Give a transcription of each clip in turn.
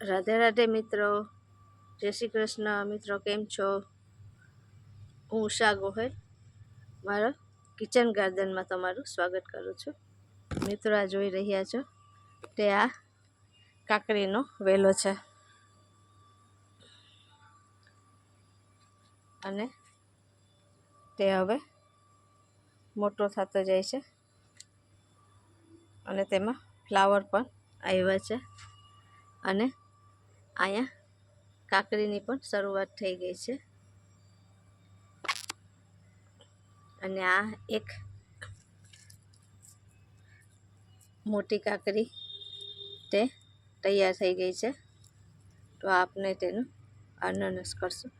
રાધે રાધે મિત્રો, જય શ્રી કૃષ્ણ મિત્રો, કેમ છો? હું ઉષા ગોહેલ મારા કિચન ગાર્ડનમાં તમારું સ્વાગત કરું છું. મિત્રો, આ જોઈ રહ્યા છો તે આ કાકડીનો વેલો છે અને તે હવે મોટો થતો જાય છે અને તેમાં ફ્લાવર પણ આવ્યા છે અને અહીંયા કાકડીની પણ શરૂઆત થઈ ગઈ છે અને આ એક મોટી કાકડી તે તૈયાર થઈ ગઈ છે. તો આપને તેનું અનનસ કરશું.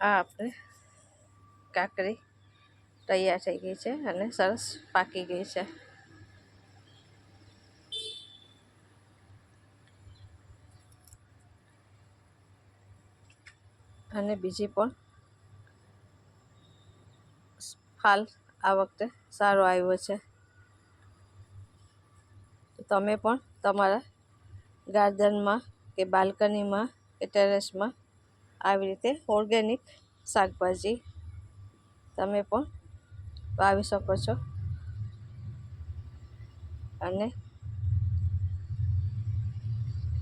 આ આપણે કાકડી તૈયાર થઈ ગઈ છે અને સરસ પાકી ગઈ છે. અને બીજી પણ ફાલ આ વખતે સારો આવ્યો છે. તમે પણ તમારા ગાર્ડનમાં કે બાલ્કનીમાં કે ટેરેસમાં આવી રીતે ઓર્ગેનિક શાકભાજી તમે પણ વાવી શકો છો અને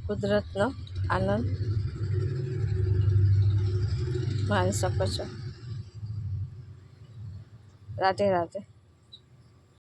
કુદરતનો આનંદ માણી શકો છો. રાધે રાધે.